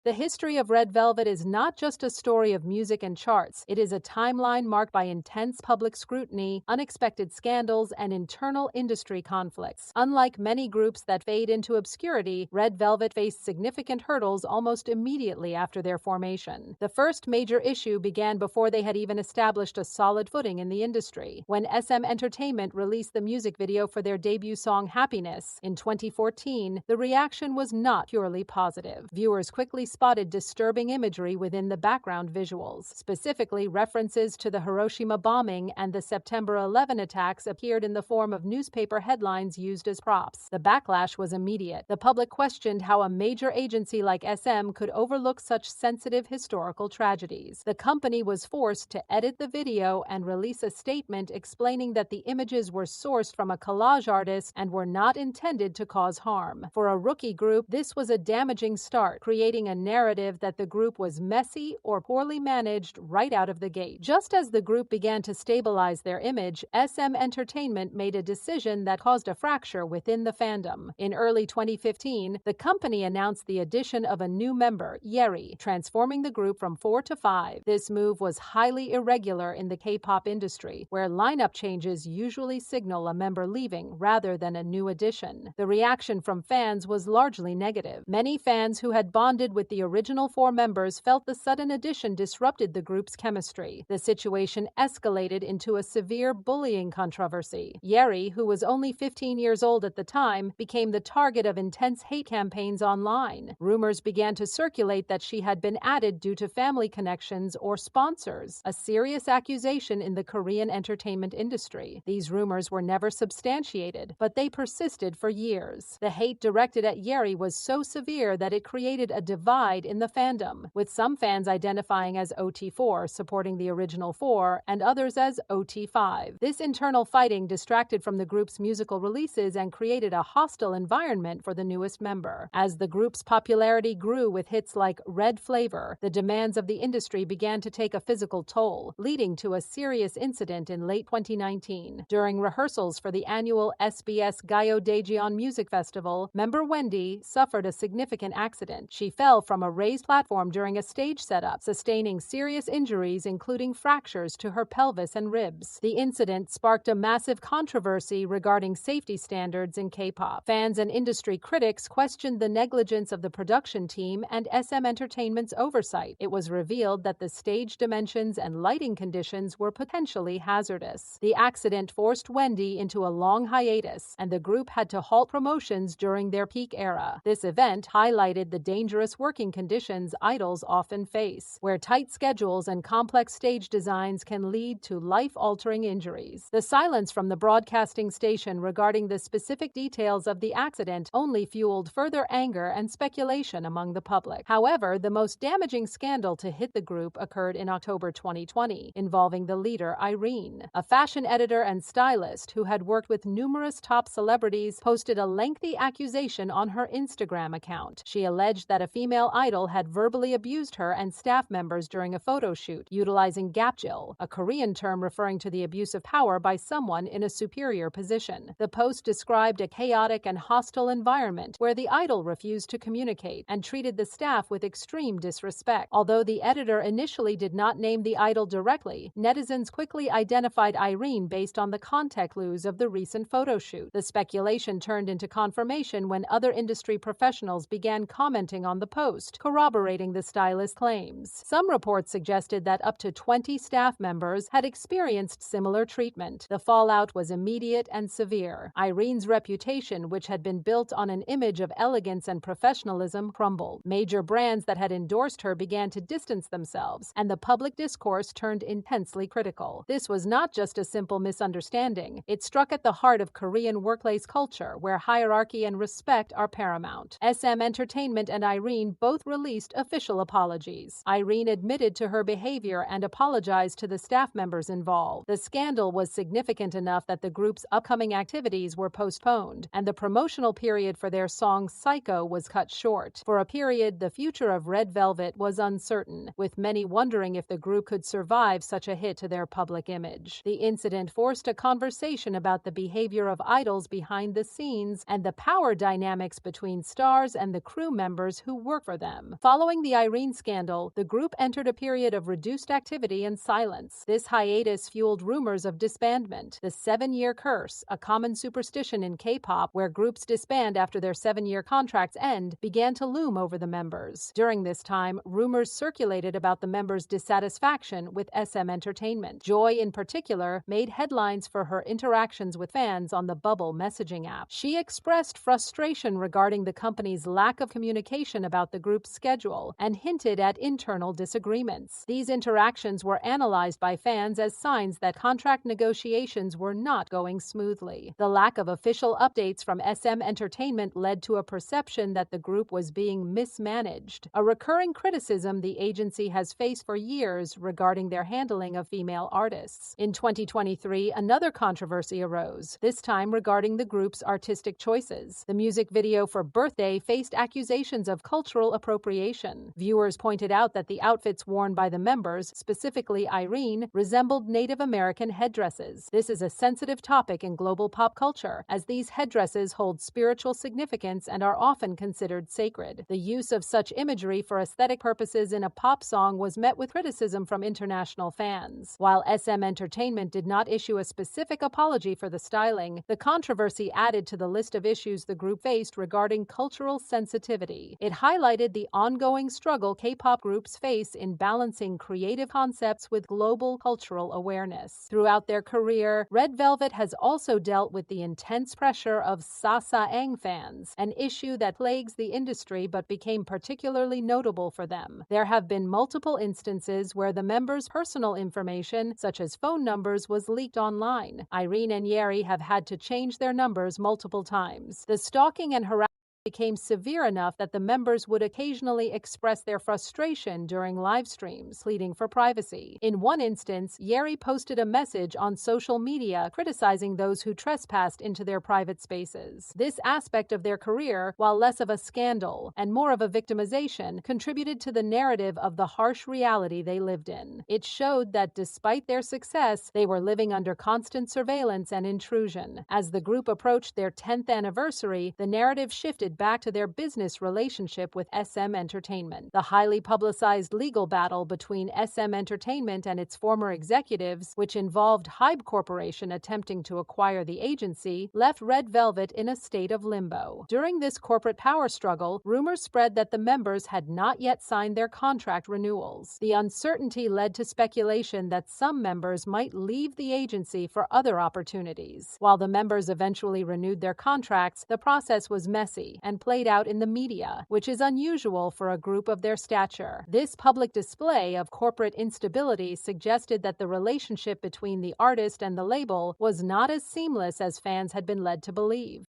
The history of Red Velvet is not just a story of music and charts, it is a timeline marked by intense public scrutiny, unexpected scandals, and internal industry conflicts. Unlike many groups that fade into obscurity, Red Velvet faced significant hurdles almost immediately after their formation. The first major issue began before they had even established a solid footing in the industry. When SM Entertainment released the music video for their debut song Happiness in 2014, the reaction was not purely positive. Viewers quickly spotted disturbing imagery within the background visuals. Specifically, references to the Hiroshima bombing and the September 11 attacks appeared in the form of newspaper headlines used as props. The backlash was immediate. The public questioned how a major agency like SM could overlook such sensitive historical tragedies. The company was forced to edit the video and release a statement explaining that the images were sourced from a collage artist and were not intended to cause harm. For a rookie group, this was a damaging start, creating a narrative that the group was messy or poorly managed right out of the gate. Just as the group began to stabilize their image, SM Entertainment made a decision that caused a fracture within the fandom. In early 2015, the company announced the addition of a new member, Yeri, transforming the group from 4 to 5. This move was highly irregular in the K-pop industry, where lineup changes usually signal a member leaving rather than a new addition. The reaction from fans was largely negative. Many fans who had bonded with the original 4 members felt the sudden addition disrupted the group's chemistry. The situation escalated into a severe bullying controversy. Yeri, who was only 15 years old at the time, became the target of intense hate campaigns online. Rumors began to circulate that she had been added due to family connections or sponsors, a serious accusation in the Korean entertainment industry. These rumors were never substantiated, but they persisted for years. The hate directed at Yeri was so severe that it created a divide in the fandom, with some fans identifying as OT4, supporting the original 4, and others as OT5. This internal fighting distracted from the group's musical releases and created a hostile environment for the newest member. As the group's popularity grew with hits like Red Flavor, the demands of the industry began to take a physical toll, leading to a serious incident in late 2019. During rehearsals for the annual SBS Gayo Daejeon Music Festival, member Wendy suffered a significant accident. She fell from a raised platform during a stage setup, sustaining serious injuries including fractures to her pelvis and ribs. The incident sparked a massive controversy regarding safety standards in K-pop. Fans and industry critics questioned the negligence of the production team and SM Entertainment's oversight. It was revealed that the stage dimensions and lighting conditions were potentially hazardous. The accident forced Wendy into a long hiatus, and the group had to halt promotions during their peak era. This event highlighted the dangerous working conditions idols often face, where tight schedules and complex stage designs can lead to life-altering injuries. The silence from the broadcasting station regarding the specific details of the accident only fueled further anger and speculation among the public. However, the most damaging scandal to hit the group occurred in October 2020, involving the leader Irene. A fashion editor and stylist who had worked with numerous top celebrities posted a lengthy accusation on her Instagram account. She alleged that a female idol had verbally abused her and staff members during a photo shoot, utilizing gapjil, a Korean term referring to the abuse of power by someone in a superior position. The post described a chaotic and hostile environment where the idol refused to communicate and treated the staff with extreme disrespect. Although the editor initially did not name the idol directly, netizens quickly identified Irene based on the contact clues of the recent photo shoot. The speculation turned into confirmation when other industry professionals began commenting on the post, corroborating the stylist's claims. Some reports suggested that up to 20 staff members had experienced similar treatment. The fallout was immediate and severe. Irene's reputation, which had been built on an image of elegance and professionalism, crumbled. Major brands that had endorsed her began to distance themselves, and the public discourse turned intensely critical. This was not just a simple misunderstanding. It struck at the heart of Korean workplace culture, where hierarchy and respect are paramount. SM Entertainment and Irene both released official apologies. Irene admitted to her behavior and apologized to the staff members involved. The scandal was significant enough that the group's upcoming activities were postponed, and the promotional period for their song Psycho was cut short. For a period, the future of Red Velvet was uncertain, with many wondering if the group could survive such a hit to their public image. The incident forced a conversation about the behavior of idols behind the scenes and the power dynamics between stars and the crew members who work for for them. Following the Irene scandal, the group entered a period of reduced activity and silence. This hiatus fueled rumors of disbandment. The 7-year curse, a common superstition in K-pop where groups disband after their 7-year contracts end, began to loom over the members. During this time, rumors circulated about the members' dissatisfaction with SM Entertainment. Joy, in particular, made headlines for her interactions with fans on the Bubble messaging app. She expressed frustration regarding the company's lack of communication about the group's schedule and hinted at internal disagreements. These interactions were analyzed by fans as signs that contract negotiations were not going smoothly. The lack of official updates from SM Entertainment led to a perception that the group was being mismanaged, a recurring criticism the agency has faced for years regarding their handling of female artists. In 2023, another controversy arose, this time regarding the group's artistic choices. The music video for Birthday faced accusations of cultural appropriation. Viewers pointed out that the outfits worn by the members, specifically Irene, resembled Native American headdresses. This is a sensitive topic in global pop culture, as these headdresses hold spiritual significance and are often considered sacred. The use of such imagery for aesthetic purposes in a pop song was met with criticism from international fans. While SM Entertainment did not issue a specific apology for the styling, the controversy added to the list of issues the group faced regarding cultural sensitivity. It highlighted the ongoing struggle K-pop groups face in balancing creative concepts with global cultural awareness. Throughout their career, Red Velvet has also dealt with the intense pressure of sasaeng fans, an issue that plagues the industry but became particularly notable for them. There have been multiple instances where the members' personal information, such as phone numbers, was leaked online. Irene and Yeri have had to change their numbers multiple times. The stalking and harassment became severe enough that the members would occasionally express their frustration during live streams, pleading for privacy. In one instance, Yeri posted a message on social media criticizing those who trespassed into their private spaces. This aspect of their career, while less of a scandal and more of a victimization, contributed to the narrative of the harsh reality they lived in. It showed that despite their success, they were living under constant surveillance and intrusion. As the group approached their 10th anniversary, the narrative shifted back to their business relationship with SM Entertainment. The highly publicized legal battle between SM Entertainment and its former executives, which involved Hybe Corporation attempting to acquire the agency, left Red Velvet in a state of limbo. During this corporate power struggle, rumors spread that the members had not yet signed their contract renewals. The uncertainty led to speculation that some members might leave the agency for other opportunities. While the members eventually renewed their contracts, the process was messy and played out in the media, which is unusual for a group of their stature. This public display of corporate instability suggested that the relationship between the artist and the label was not as seamless as fans had been led to believe.